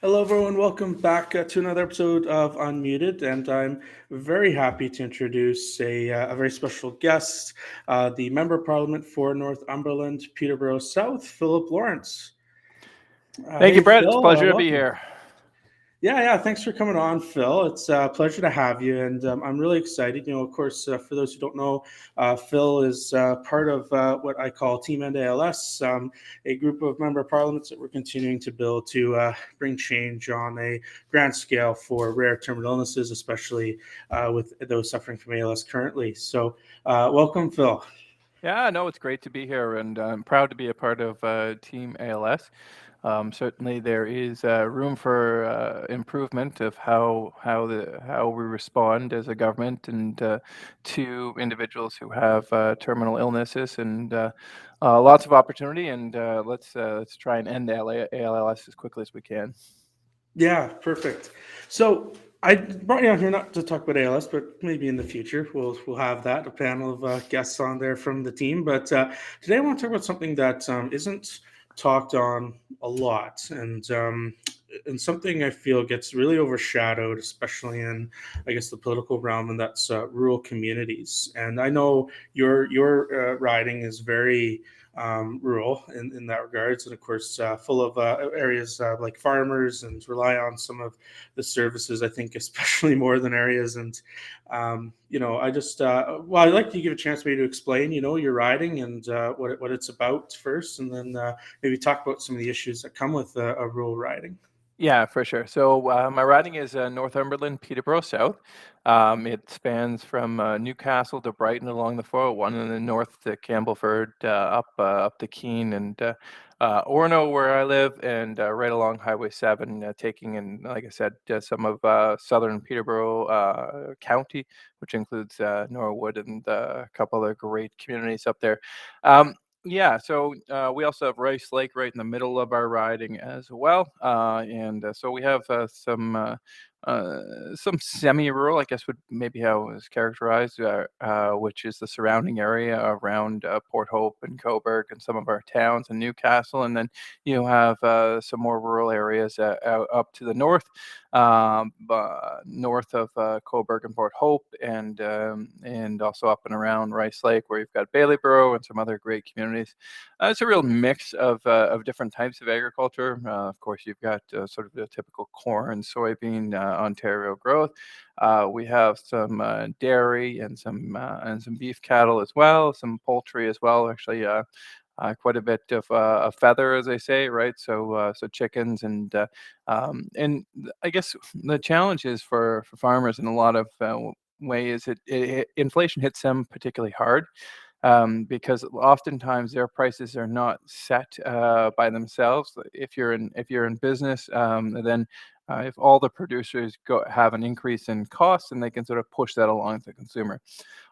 Hello, everyone. Welcome back to another episode of Unmuted, and I'm very happy to introduce a very special guest, the Member of Parliament for Northumberland, Peterborough South, Philip Lawrence. Thank you, Hey, Brett. It's a Phil. pleasure to be Welcome. here. Yeah. Thanks for coming on, Phil. It's a pleasure to have you, and I'm really excited. Of course, for those who don't know, Phil is part of what I call Team End ALS, a group of member parliaments that we're continuing to build to bring change on a grand scale for rare terminal illnesses, especially with those suffering from ALS currently. So, welcome, Phil. Yeah, no, it's great to be here, and I'm proud to be a part of Team ALS. Certainly, there is room for improvement of how we respond as a government and to individuals who have terminal illnesses, and lots of opportunity. And let's try and end ALS as quickly as we can. Yeah, perfect. So I brought you on here not to talk about ALS, but maybe in the future we'll have that a panel of guests on there from the team. But today I want to talk about something that isn't talked on a lot, and something I feel gets really overshadowed, especially in I guess the political realm, and that's rural communities. And I know your riding is very rural in that regards, and of course full of areas like farmers and rely on some of the services. I think especially more than areas, and I just I'd like to give a chance maybe to explain your riding and what it's about first, and then maybe talk about some of the issues that come with a rural riding. Yeah, for sure. So my riding is Northumberland, Peterborough South. It spans from Newcastle to Brighton along the 401, and then north to Campbellford, up to Keene and Orono, where I live, and right along Highway 7, taking in, like I said, some of southern Peterborough County, which includes Norwood and a couple other great communities up there. Um, yeah, so we also have Rice Lake right in the middle of our riding as well, and so we have some semi-rural, I guess, would maybe how it was characterized, which is the surrounding area around Port Hope and Coburg and some of our towns and Newcastle, and then you have some more rural areas out up to the north, north of Coburg and Port Hope, and also up and around Rice Lake, where you've got Baileyborough and some other great communities. It's a real mix of different types of agriculture. Of course, you've got sort of the typical corn, soybean, Ontario growth. We have some dairy and some beef cattle as well, some poultry as well. Actually, quite a bit of feather, as they say, right? So chickens and I guess the challenge is for farmers in a lot of ways. Inflation hits them particularly hard, because oftentimes their prices are not set by themselves. If you're in business, then if all the producers have an increase in costs, and they can sort of push that along to the consumer.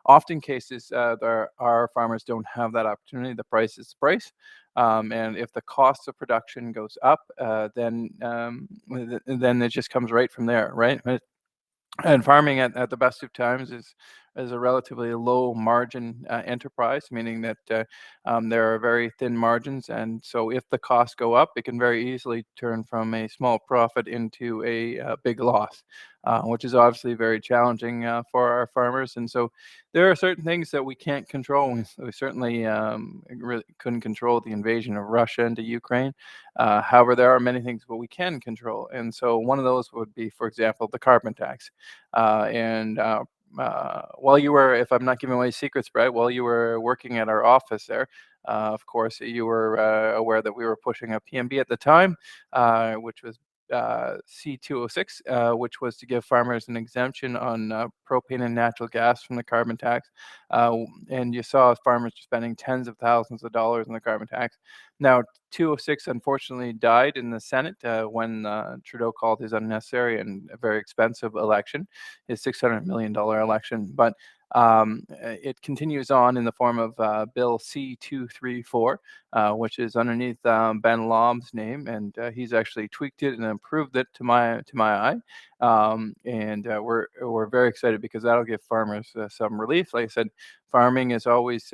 Often cases, our farmers don't have that opportunity. The price is the price. And if the cost of production goes up, then it just comes right from there, right? And farming at the best of times is a relatively low margin enterprise, meaning that there are very thin margins, and so if the costs go up, it can very easily turn from a small profit into a big loss, which is obviously very challenging for our farmers. And so there are certain things that we can't control. We certainly really couldn't control the invasion of Russia into Ukraine. However, there are many things that we can control, and so one of those would be, for example, the carbon tax. And while you were, if I'm not giving away secrets, Brett, while you were working at our office there, of course, you were aware that we were pushing a PMB at the time, which was C206, which was to give farmers an exemption on propane and natural gas from the carbon tax. And you saw farmers spending tens of thousands of dollars on the carbon tax. Now, 206 unfortunately died in the Senate when Trudeau called his unnecessary and very expensive election, his $600 million election. But it continues on in the form of Bill C234, which is underneath Ben Lom's name, and he's actually tweaked it and improved it to my eye. And we're very excited because that'll give farmers some relief. Like I said, farming is always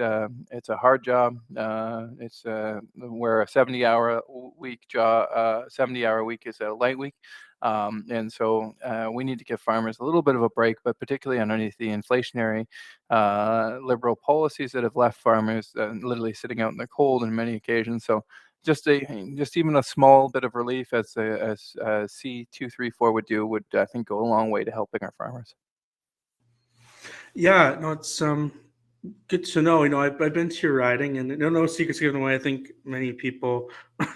it's a hard job. It's where a 70-hour week is a light week. And so we need to give farmers a little bit of a break, but particularly underneath the inflationary liberal policies that have left farmers literally sitting out in the cold on many occasions. So just even a small bit of relief as C234 would do would, I think, go a long way to helping our farmers. Yeah, no, it's good to know. I've been to your riding, and no secrets given away. I think many people,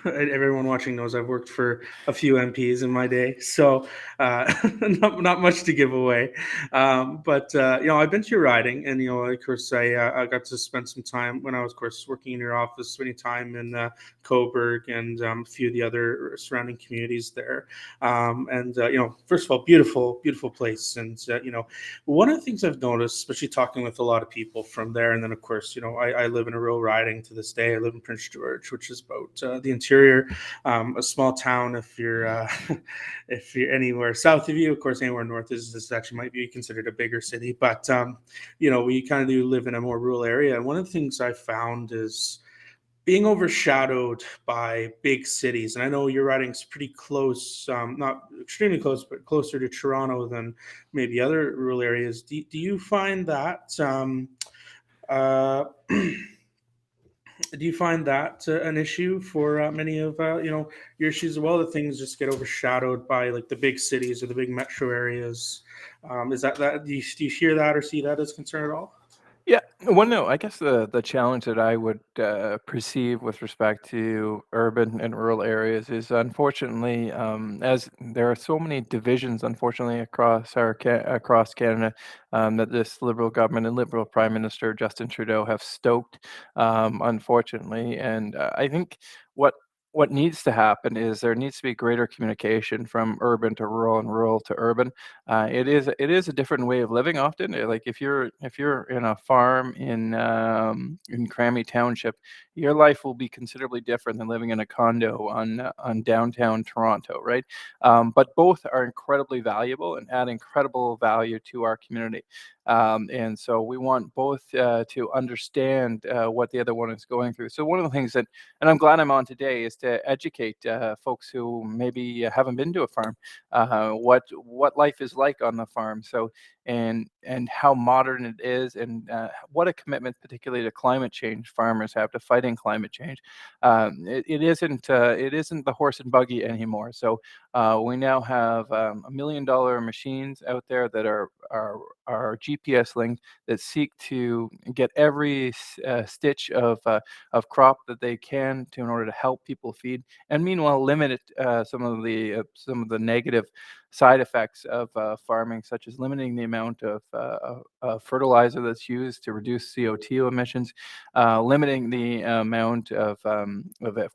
everyone watching knows I've worked for a few MPs in my day, so not much to give away. But I've been to your riding, and of course, I got to spend some time when I was, of course, working in your office, spending time in Coburg and a few of the other surrounding communities there. And first of all, beautiful place, and one of the things I've noticed, especially talking with a lot of people from there, and then of course, I live in a rural riding to this day. I live in Prince George, which is about the interior, a small town. If you're if you're anywhere south of you, of course, anywhere north is this actually might be considered a bigger city. But we kind of do live in a more rural area. And one of the things I found is being overshadowed by big cities. And I know your writing's pretty close, not extremely close, but closer to Toronto than maybe other rural areas. Do you find that uh, do you find that an issue for many of your issues as well? That things just get overshadowed by like the big cities or the big metro areas. Is that do you hear that or see that as a concern at all? Yeah, well, no, I guess the challenge that I would perceive with respect to urban and rural areas is unfortunately, as there are so many divisions, unfortunately, across Canada, that this Liberal government and Liberal Prime Minister Justin Trudeau have stoked, unfortunately, and I think what what needs to happen is there needs to be greater communication from urban to rural and rural to urban. It is a different way of living often. Like if you're in a farm in Crammy Township, your life will be considerably different than living in a condo on downtown Toronto, right? But both are incredibly valuable and add incredible value to our community. And so we want both to understand what the other one is going through. So one of the things that, and I'm glad I'm on today, is to educate folks who maybe haven't been to a farm, what life is like on the farm. So and how modern it is, and what a commitment, particularly to climate change, farmers have to fighting climate change. It isn't the horse and buggy anymore. So we now have $1 million machines out there that are GPS linked, that seek to get every stitch of crop that they can to in order to help people feed, and meanwhile limit some of the negative side effects of farming, such as limiting the amount of fertilizer that's used to reduce CO2 emissions, limiting the amount of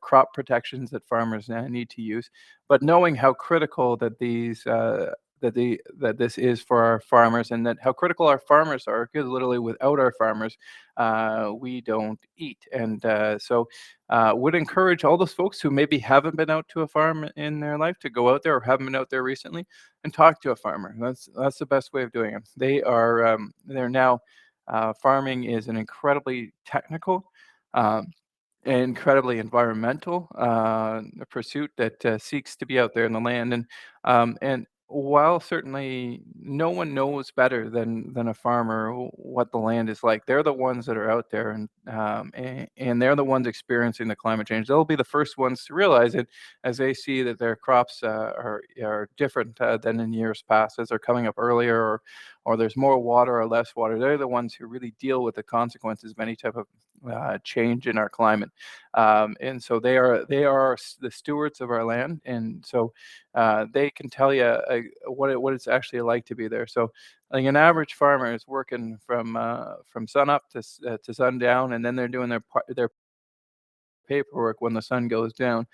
crop protections that farmers now need to use, but knowing how critical that this is for our farmers, and that how critical our farmers are, because literally without our farmers, we don't eat. And so would encourage all those folks who maybe haven't been out to a farm in their life to go out there, or haven't been out there recently, and talk to a farmer. That's the best way of doing it. They're now farming is an incredibly technical, um, incredibly environmental pursuit that seeks to be out there in the land. And while certainly no one knows better than a farmer what the land is like, they're the ones that are out there, and they're the ones experiencing the climate change. They'll be the first ones to realize it as they see that their crops are different than in years past, as they're coming up earlier, or there's more water or less water. They're the ones who really deal with the consequences of any type of change in our climate. And so they are the stewards of our land, and so they can tell you what it's actually like to be there. So, like an average farmer is working from sun up to sundown, and then they're doing their paperwork when the sun goes down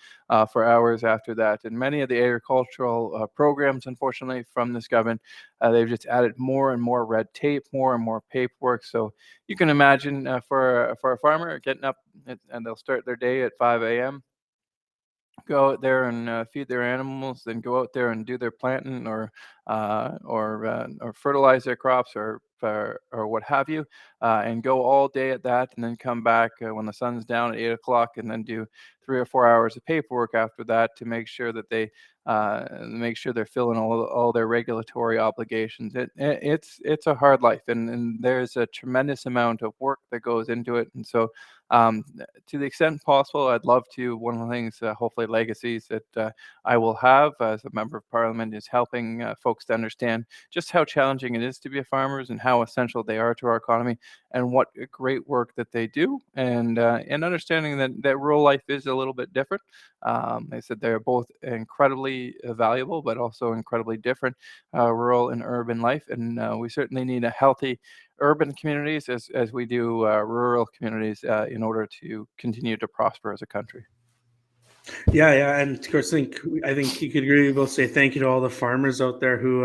for hours after that. And many of the agricultural programs, unfortunately, from this government, they've just added more and more red tape, more and more paperwork. So you can imagine for a farmer getting up, and they'll start their day at 5 a.m., go out there and feed their animals, then go out there and do their planting, or or fertilize their crops or what have you, and go all day at that, and then come back when the sun's down at 8 o'clock, and then do 3 or 4 hours of paperwork after that to make sure they're filling all their regulatory obligations. It's a hard life, and there's a tremendous amount of work that goes into it. And so, to the extent possible, I'd love to. One of the things, hopefully, legacies that I will have as a member of parliament is helping folks to understand just how challenging it is to be a farmers and how essential they are to our economy and what great work that they do, and understanding that rural life is a little bit different. They said they're both incredibly valuable, but also incredibly different, rural and urban life. And we certainly need a healthy urban communities as we do rural communities in order to continue to prosper as a country. Yeah, yeah, and of course, I think you could agree. We'll say thank you to all the farmers out there who,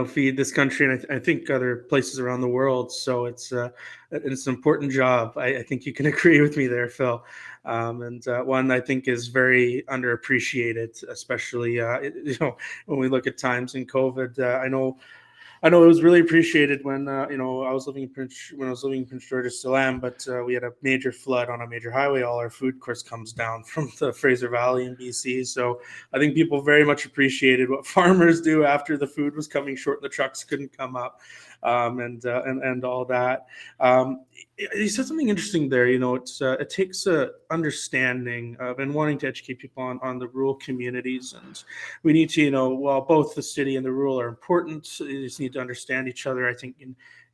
feed this country, and I think other places around the world. So it's an important job. I think you can agree with me there, Phil. And one I think is very underappreciated, especially when we look at times in COVID. I know it was really appreciated when I was living in Prince George's still am, but we had a major flood on a major highway. All our food, of course, comes down from the Fraser Valley in BC. So I think people very much appreciated what farmers do after the food was coming short, the trucks couldn't come up, and all that. Um, you said something interesting there. It takes a understanding of and wanting to educate people on the rural communities, and we need to, while both the city and the rural are important, you just need to understand each other, I think,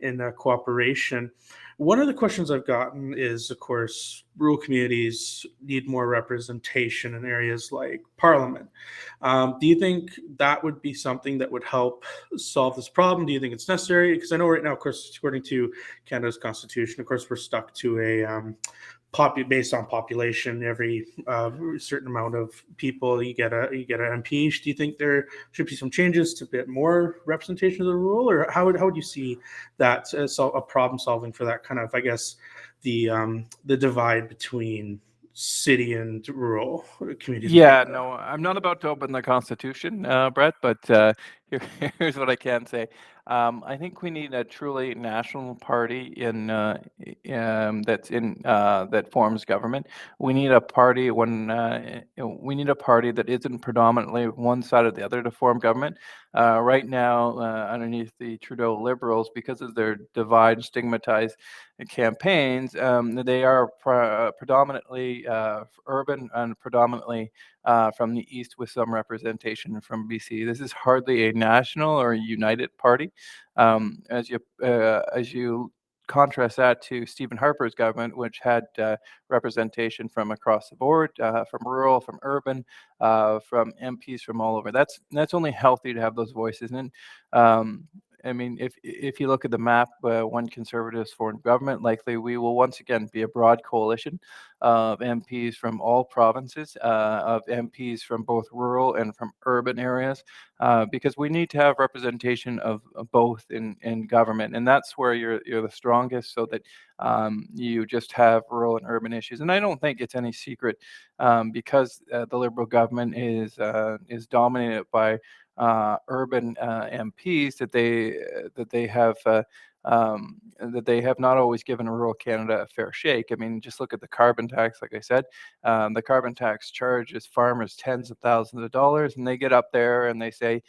in cooperation. One of the questions I've gotten is, of course, rural communities need more representation in areas like Parliament. Do you think that would be something that would help solve this problem? Do you think it's necessary? Because I know right now, of course, according to Canada's constitution, of course, we're stuck to a based on population. Every certain amount of people, you get an MP. Do you think there should be some changes to get more representation of the rural, or how would you see that as a problem solving for that kind of, I guess, the divide between city and rural communities in Yeah, Canada? no, I'm not about to open the Constitution, Brett, but here, here's what I can say. I think we need a truly national party that forms government. We need a party that isn't predominantly one side or the other to form government. Right now, underneath the Trudeau Liberals, because of their divide, stigmatized campaigns, they are predominantly urban and predominantly from the east with some representation from BC. This is hardly a national or a united party. As you contrast that to Stephen Harper's government, which had representation from across the board, from rural, from urban, from MPs from all over. That's only healthy to have those voices. And um, I mean, if you look at the map, when Conservatives form government, likely we will once again be a broad coalition of MPs from all provinces, of MPs from both rural and from urban areas, because we need to have representation of both in government, and that's where you're the strongest, so that you just have rural and urban issues. And I don't think it's any secret, because the Liberal government is dominated by urban MPs, that they have not always given rural Canada a fair shake. I mean, just look at the carbon tax. Like I said, the carbon tax charges farmers tens of thousands of dollars, and they get up there and they say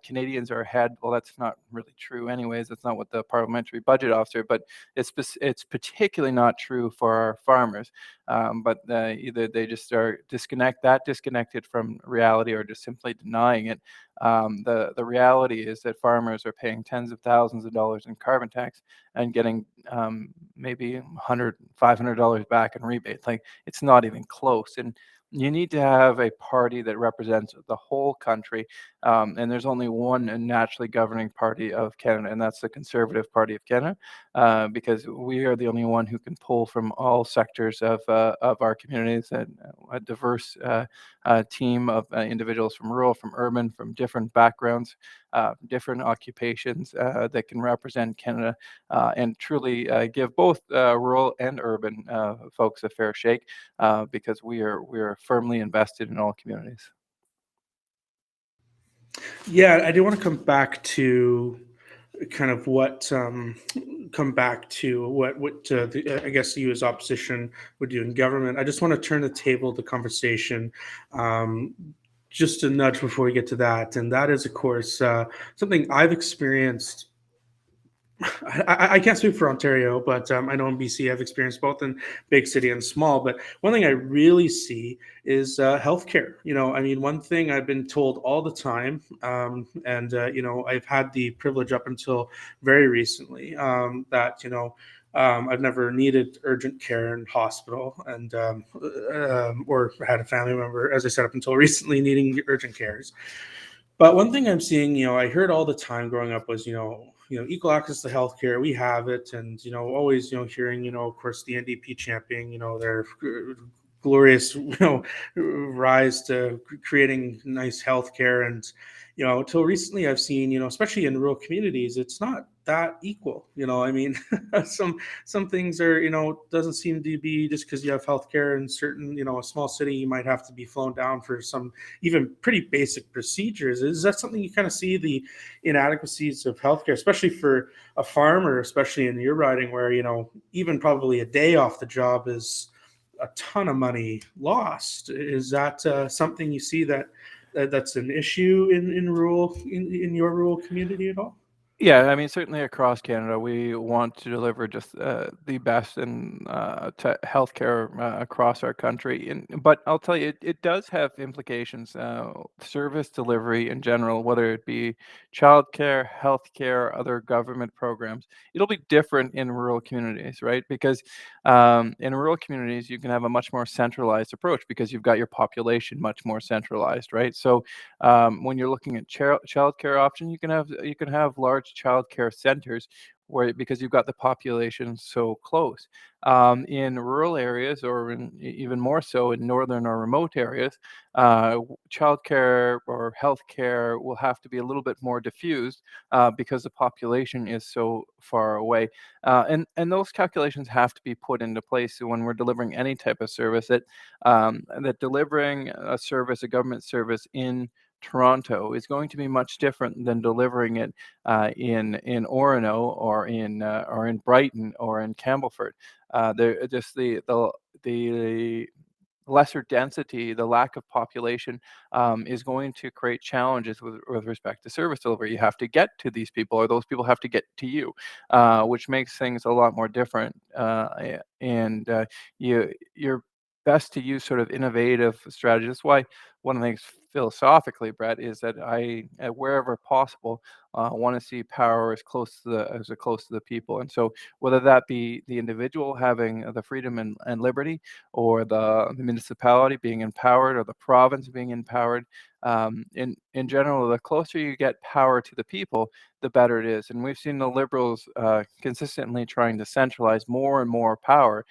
Canadians are ahead. Well, that's not really true, anyways. That's not what the parliamentary budget officer. But it's particularly not true for our farmers. But either they just are disconnected from reality, or just simply denying it. The reality is that farmers are paying tens of thousands of dollars in carbon tax and getting maybe 100, $500 back in rebates. Like, it's not even close. And you need to have a party that represents the whole country. And there's only one naturally governing party of Canada, and that's the Conservative Party of Canada, because we are the only one who can pull from all sectors of our communities, and a diverse team of individuals from rural, from urban, from different backgrounds, different occupations, that can represent Canada, and truly give both rural and urban folks a fair shake, because we are firmly invested in all communities. Yeah, I do want to come back to kind of what come back to what I guess you as opposition would do in government. I just want to turn the table, the conversation, um, just a nudge before we get to that, and that is, of course, something I've experienced. I can't speak for Ontario, but I know in BC I've experienced both in big city and small. But one thing I really see is healthcare. I mean, one thing I've been told all the time, and I've had the privilege up until very recently that I've never needed urgent care in hospital, and or had a family member, as I said, up until recently needing urgent cares. But one thing I'm seeing, I heard all the time growing up was, equal access to healthcare. We have it, and always, hearing, of course, the NDP champion, their glorious, rise to creating nice healthcare. And till recently, I've seen, especially in rural communities, it's not that equal. I mean, some things are, doesn't seem to be just because you have healthcare in certain, a small city, you might have to be flown down for some even pretty basic procedures. Is that something you kind of see the inadequacies of healthcare, especially for a farmer, especially in your riding, where even probably a day off the job is a ton of money lost? Is that something you see that's an issue in your rural community at all? Yeah, I mean, certainly across Canada, we want to deliver just the best in healthcare across our country. But I'll tell you, it does have implications. Service delivery in general, whether it be childcare, healthcare, other government programs, it'll be different in rural communities, right? Because in rural communities, you can have a much more centralized approach because you've got your population much more centralized, right? So when you're looking at childcare options, you can have large childcare centers where because you've got the population so close. In rural areas, or even more so in northern or remote areas, childcare or healthcare will have to be a little bit more diffused because the population is so far away. And those calculations have to be put into place when we're delivering any type of service. That delivering a service, a government service in Toronto is going to be much different than delivering it in Orono or in Brighton or in Campbellford. Just the lesser density, the lack of population is going to create challenges with respect to service delivery. You have to get to these people, or those people have to get to you, which makes things a lot more different. And you're best to use sort of innovative strategies. That's why one of the things philosophically, Brett, is that wherever possible, want to see power as close to the people. And so, whether that be the individual having the freedom and liberty, or the municipality being empowered, or the province being empowered. In general, the closer you get power to the people, the better it is. And we've seen the Liberals consistently trying to centralize more and more power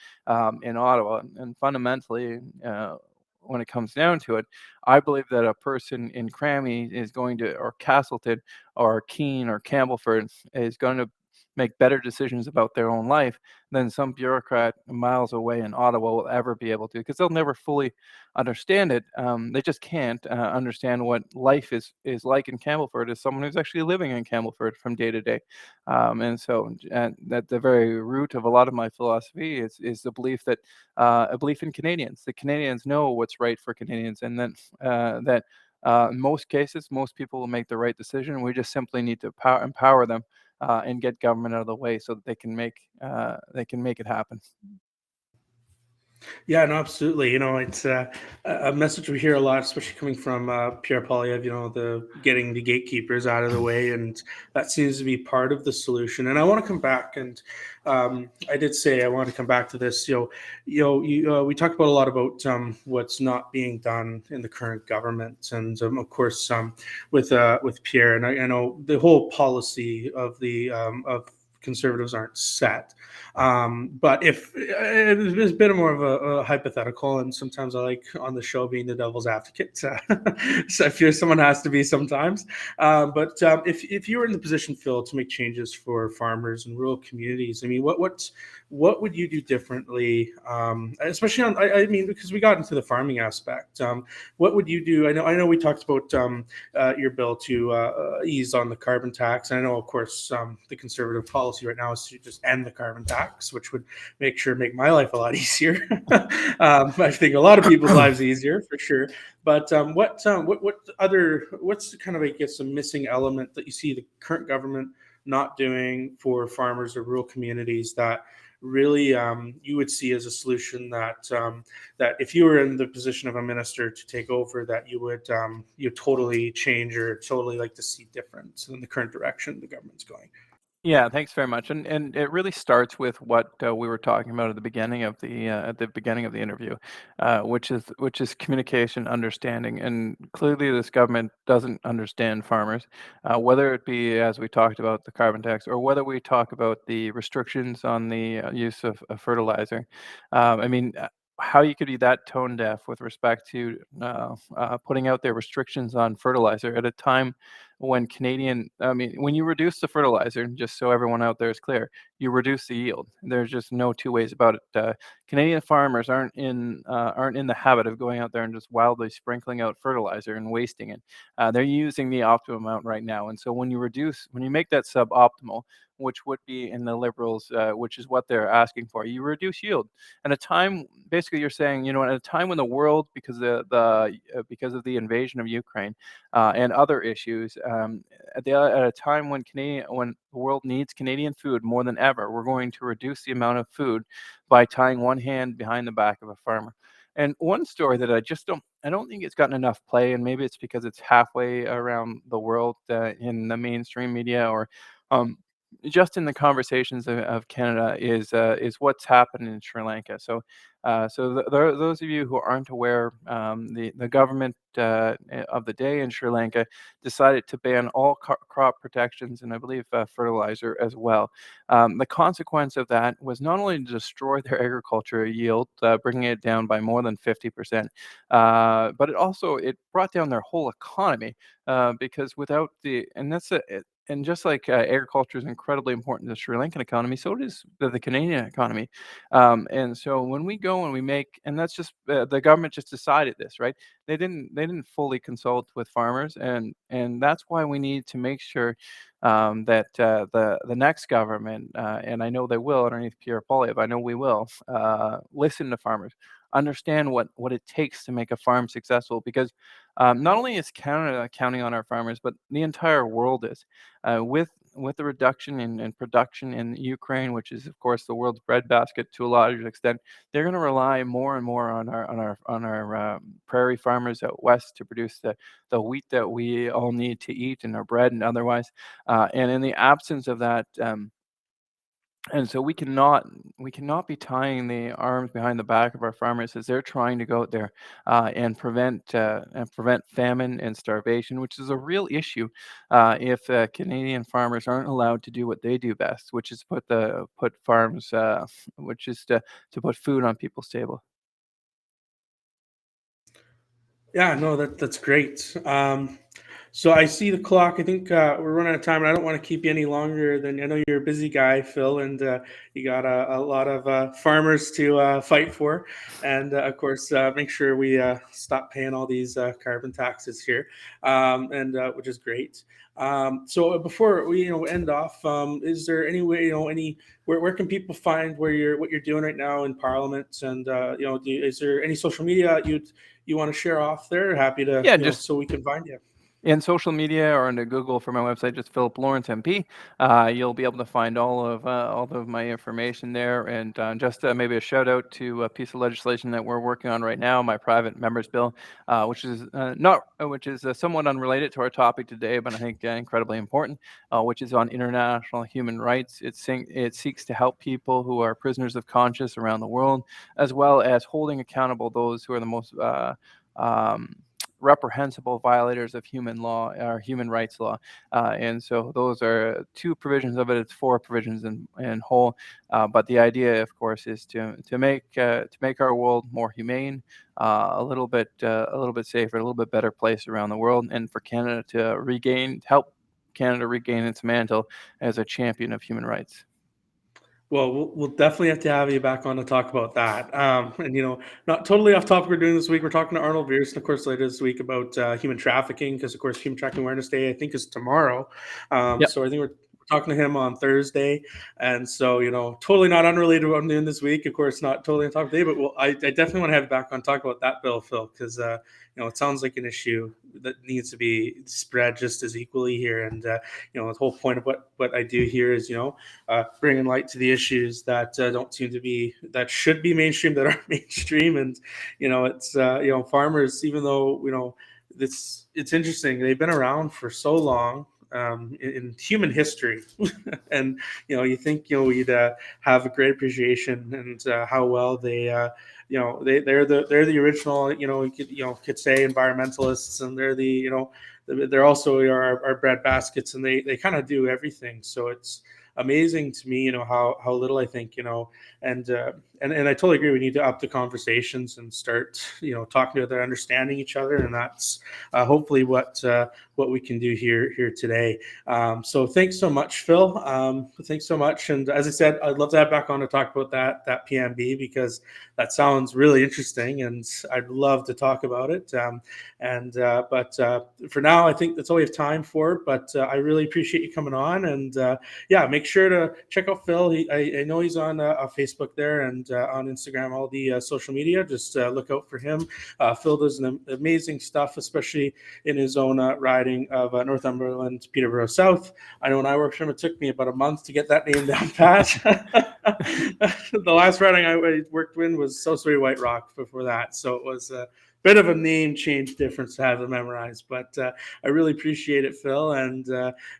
in Ottawa. And fundamentally, when it comes down to it, I believe that a person in Crammy is going to, or Castleton, or Keene, or Campbellford is going to make better decisions about their own life than some bureaucrat miles away in Ottawa will ever be able to, because they'll never fully understand it. They just can't understand what life is like in Campbellford as someone who's actually living in Campbellford from day to day. And at the very root of a lot of my philosophy is the belief that a belief in Canadians. The Canadians know what's right for Canadians, and then that. In most cases, most people will make the right decision. We just simply need to empower them and get government out of the way so that they can make it happen. Yeah, no, absolutely. It's a message we hear a lot, especially coming from Pierre Polyev. The getting the gatekeepers out of the way, and that seems to be part of the solution. And I want to come back, and I did say I want to come back to this. We talked about a lot about what's not being done in the current government, and of course, with Pierre, and I know the whole policy of the Conservatives aren't set. But if it's a bit more of a hypothetical, and sometimes I like on the show being the devil's advocate. So I fear someone has to be sometimes. But if you were in the position, Phil, to make changes for farmers and rural communities, I mean, what would you do differently, especially on, I mean, because we got into the farming aspect. What would you do? I know we talked about your bill to ease on the carbon tax. And I know, of course, the conservative policy right now is to just end the carbon tax, which would make my life a lot easier. I think a lot of people's lives easier for sure. But what other what's kind of, I guess, a missing element that you see the current government not doing for farmers or rural communities that really you would see as a solution that that if you were in the position of a minister to take over, that you totally change or totally like to see different in the current direction the government's going. Yeah, thanks very much. And it really starts with what we were talking about at the beginning of the interview, which is communication, understanding, and clearly this government doesn't understand farmers, whether it be as we talked about the carbon tax or whether we talk about the restrictions on the use of fertilizer. I mean. How you could be that tone deaf with respect to putting out their restrictions on fertilizer at a time when you reduce the fertilizer, just so everyone out there is clear, you reduce the yield. There's just no two ways about it. Canadian farmers aren't in the habit of going out there and just wildly sprinkling out fertilizer and wasting it. They're using the optimum amount right now, and so when you make that suboptimal, which would be in the Liberals, which is what they're asking for, you reduce yield. At a time, basically, you're saying, at a time when the world, because of the invasion of Ukraine and other issues. At a time when the world needs Canadian food more than ever, we're going to reduce the amount of food by tying one hand behind the back of a farmer. And one story that I don't think it's gotten enough play, and maybe it's because it's halfway around the world in the mainstream media or um, just in the conversations of Canada is what's happened in Sri Lanka. Those of you who aren't aware, the government of the day in Sri Lanka decided to ban all crop protections and I believe fertilizer as well. The consequence of that was not only to destroy their agriculture yield, bringing it down by more than 50%, but it brought down their whole economy because without the and that's a, it- and just like agriculture is incredibly important to the Sri Lankan economy, so is the Canadian economy. And so when we go and we make, and that's just the government just decided this, right? They didn't fully consult with farmers, and that's why we need to make sure that the next government, and I know they will underneath Pierre Poilievre, I know we will listen to farmers, understand what it takes to make a farm successful, because not only is Canada counting on our farmers, but the entire world is. With the reduction in production in Ukraine, which is of course the world's breadbasket to a large extent, they're going to rely more and more on our prairie farmers out west to produce the wheat that we all need to eat and our bread and otherwise. And in the absence of that, and so we cannot be tying the arms behind the back of our farmers as they're trying to go out there and prevent famine and starvation, which is a real issue if Canadian farmers aren't allowed to do what they do best, which is put farms, which is to put food on people's table. Yeah, no, that's great. So I see the clock. I think we're running out of time, and I don't want to keep you any longer. Than I know you're a busy guy, Phil, and you got a lot of farmers to fight for, and of course, make sure we stop paying all these carbon taxes here, and which is great. So before we end off, is there any way any where can people find what you're doing right now in Parliament, and is there any social media you want to share off there? Happy to Yeah, just so we can find you. in social media or into Google for my website, just Philip Lawrence MP. You'll be able to find all of my information there, and just maybe a shout out to a piece of legislation that we're working on right now, my private members bill, which is not which is somewhat unrelated to our topic today, but I think incredibly important, which is on international human rights. It seeks to help people who are prisoners of conscience around the world, as well as holding accountable those who are the most um, reprehensible violators of human law or human rights law. And so those are two provisions of it. It's four provisions in whole. But the idea, of course, is to make our world more humane, a little bit safer, a little bit better place around the world, and for Canada to help Canada regain its mantle as a champion of human rights. Well, we'll definitely have to have you back on to talk about that. And not totally off topic. We're doing this week. We're talking to Arnold Viersen, of course, later this week about human trafficking, because of course, Human Trafficking Awareness Day I think is tomorrow. Yep. So I think we're talking to him on Thursday, and so totally not unrelated to what I'm doing this week. Of course, not totally on topic today, but I definitely want to have you back on talk about that bill, Phil, because it sounds like an issue that needs to be spread just as equally here. And the whole point of what I do here is bringing light to the issues that don't seem to be, that should be mainstream, that aren't mainstream. And it's farmers, even though it's interesting, they've been around for so long in human history. And you think we'd have a great appreciation, and how well they're the original, could say environmentalists, and they're also our bread baskets, and they kind of do everything. So it's amazing to me, how little I think, and I totally agree. We need to up the conversations and start, talking to other, understanding each other, and that's hopefully what we can do here today. So thanks so much, Phil. Thanks so much. And as I said, I'd love to have back on to talk about that PMB, because that sounds really interesting, and I'd love to talk about it. But for now, I think that's all we have time for. But I really appreciate you coming on, and yeah, make sure to check out Phil. I know he's on Facebook there, and on Instagram, all the social media. Just look out for him. Phil does amazing stuff, especially in his own riding of Northumberland, Peterborough South. I know when I worked for him, it took me about a month to get that name down pat. The last riding I worked in was So Sweet White Rock before that. So it was a bit of a name change difference to have it memorized. But I really appreciate it, Phil. And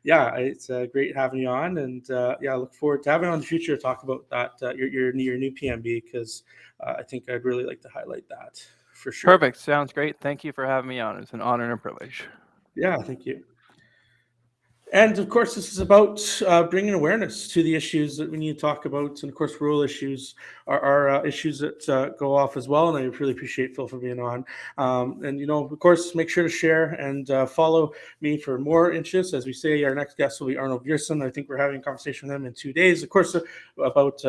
yeah, it's great having you on. And yeah, I look forward to having you on in the future to talk about that, your new PMB, because I think I'd really like to highlight that for sure. Perfect. Sounds great. Thank you for having me on. It's an honor and a privilege. Yeah, thank you. And of course, this is about bringing awareness to the issues that we need to talk about. And of course, rural issues are issues that go off as well. And I really appreciate Phil for being on. And, of course, make sure to share and follow me for more interests. As we say, our next guest will be Arnold Viersen. I think we're having a conversation with him in 2 days, of course, about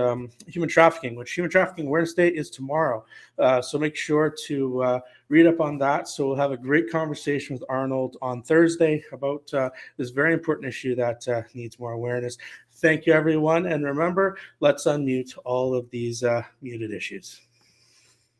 human trafficking, which Human Trafficking Awareness Day is tomorrow. So make sure to read up on that. So we'll have a great conversation with Arnold on Thursday about this very important issue that needs more awareness. Thank you, everyone. And remember, let's unmute all of these muted issues.